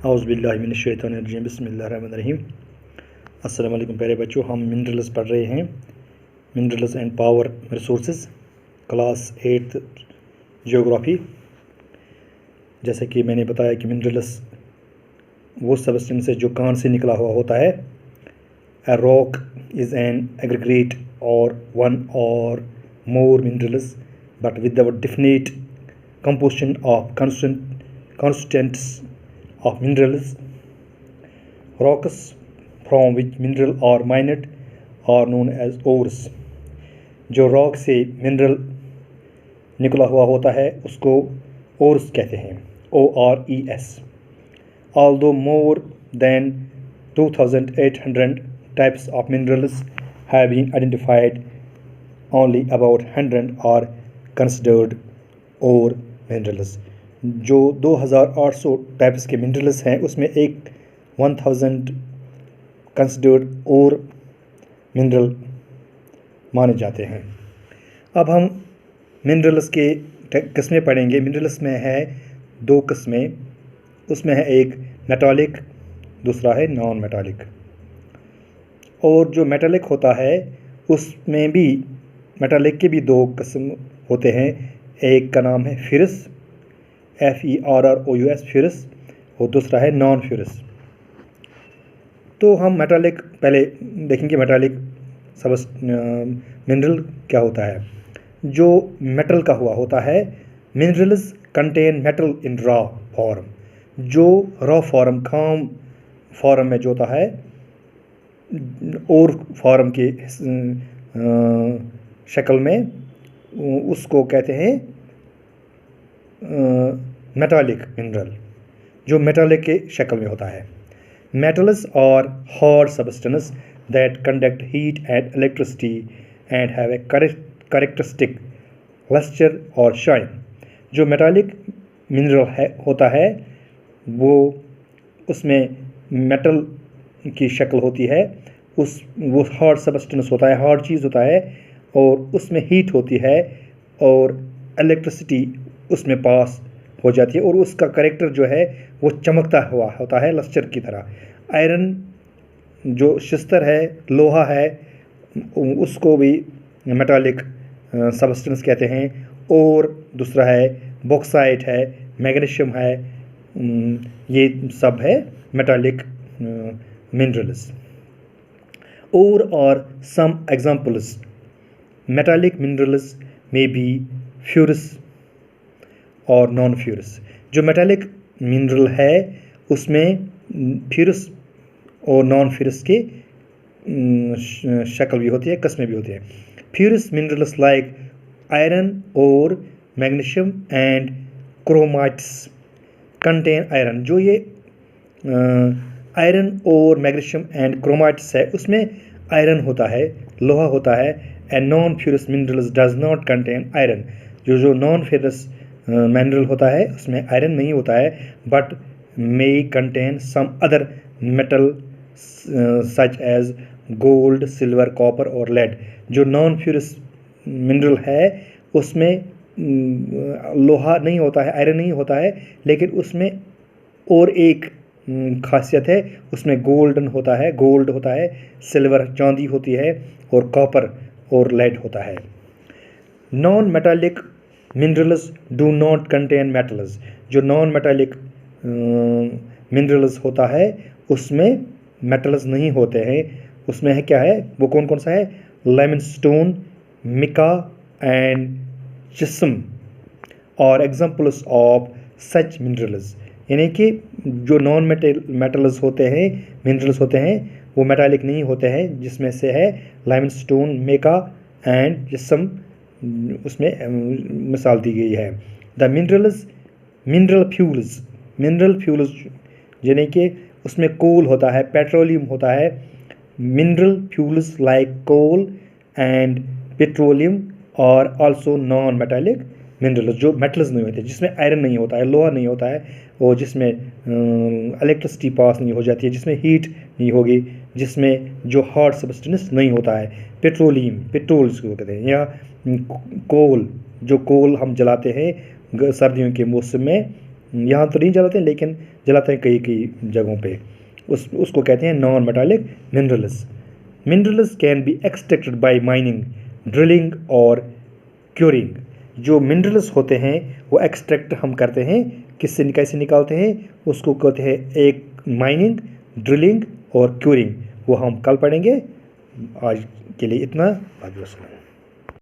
औज़ुबिल्लाहि बिस्मिल्लाहिर्रहमानिर्रहीम। अस्सलाम वालेकुम प्यारे बच्चों, हम मिनरल्स पढ़ रहे हैं, minerals and power resources, class 8th geography. जैसे कि मैंने बताया कि मिनरल्स वो सबस्टेंस है जो कान से निकला हुआ होता है। A rock is an aggregate or one or more minerals but with the definite composition of constituents of minerals. Rocks from which mineral are mined are known as ores. जो rock से mineral निकला हुआ होता है उसको ores कहते हैं, ORES. Although more than 2,800 types of minerals have been identified, only about 100 are considered ore minerals. जो 2,800 टाइप्स के मिनरल्स हैं उसमें 1,000 कंसिडर्ड और मिनरल माने जाते हैं। अब हम मिनरल्स के किस्में पढ़ेंगे। मिनरल्स में है 2 किस्में, उसमें है एक मेटालिक, दूसरा है नॉन मेटालिक। और जो मेटालिक होता है उसमें भी मेटालिक के भी 2 किस्म होते हैं। एक का नाम है फेरस, FERROUS फेरस, और दूसरा है नॉन फेरस। तो हम मेटालिक पहले देखेंगे। मेटालिक मिनरल क्या होता है? जो मेटल का हुआ होता है। मिनरल्स कंटेन मेटल इन रॉ फॉर्म। जो रॉ फॉर्म, खाम फॉर्म में जो होता है, और फॉर्म के शक्ल में, उसको कहते हैं मेटालिक मिनरल, जो मेटालिक के शक्ल में होता है। Metals are hard substance that conduct heat and electricity and have a characteristic lustre और शाइन। जो मेटालिक मिनरल होता है वो उसमें मेटल की शक्ल होती है, वो हार्ड सब्सटेंस होता है, हार्ड चीज़ होता है, और उसमें हीट होती है और इलेक्ट्रिसिटी उसमें पास हो जाती है, और उसका कैरेक्टर जो है वो चमकता हुआ होता है, लस्टर की तरह। आयरन जो शस्त्र है, लोहा है, उसको भी मेटालिक सब्सटेंस कहते हैं। और दूसरा है बॉक्साइट है, मैग्नीशियम है, ये सब है मेटालिक मिनरल्स। और some examples metallic minerals may be ferrous और नॉन ferrous। जो मेटालिक मिनरल है उसमें ferrous और नॉन ferrous के शक्ल भी होती है, किस्में भी होती है। ferrous minerals like iron और magnesium and chromites contain iron। जो ये आयरन और मैग्नीशियम एंड क्रोमाइट्स है उसमें आयरन होता है, लोहा होता है। And non ferrous minerals does not contain iron. जो नॉन फेरस मिनरल होता है उसमें आयरन नहीं होता है, but may contain some other metal such as gold, silver, copper और लेड। जो नॉन फेरस मिनरल है उसमें लोहा नहीं होता है, आयरन नहीं होता है, लेकिन उसमें और एक खासियत है, उसमें गोल्ड होता है, सिल्वर चांदी होती है, और कॉपर और लेड होता है। Non metallic minerals do not contain metals. जो नॉन मेटालिक मिनरल्स होता है उसमें मेटल्स नहीं होते हैं। उसमें है क्या है, वो कौन कौन सा है? लाइमस्टोन, मिका एंड जिप्सम और एग्जाम्पल्स ऑफ सच मिनरल्स। यानी कि जो नॉन मेटल्स होते हैं, मिनरल्स होते हैं, वो मेटालिक नहीं होते हैं, जिसमें से है लाइमस्टोन, मिका एंड जिप्सम, उसमें मिसाल दी गई है। द मिनरल फ्यूल्स यानी कि उसमें कोल होता है, पेट्रोलियम होता है। Mineral fuels like coal and petroleum और आल्सो नॉन मेटालिक मिनरल्स। जो मेटल्स नहीं होते, जिसमें आयरन नहीं होता है, लोहा नहीं होता है, और जिसमें इलेक्ट्रिसिटी पास नहीं हो जाती है, जिसमें हीट नहीं होगी, जिसमें जो हार्ड सब्सटेंस नहीं होता है। पेट्रोल इसको कहते हैं, या कोल, जो कोल हम जलाते हैं सर्दियों के मौसम में, यहाँ तो नहीं जलाते हैं, लेकिन जलाते हैं कई कई जगहों पे। उसको कहते हैं non metallic minerals. Minerals can be extracted bye mining, drilling और क्यूरिंग। जो मिनरल्स होते हैं वो एक्सट्रैक्ट हम करते हैं, किससे कैसे निकालते हैं, उसको कहते हैं एक माइनिंग, ड्रिलिंग और क्यूरिंग। वो हम कल पढ़ेंगे। आज के लिए इतना।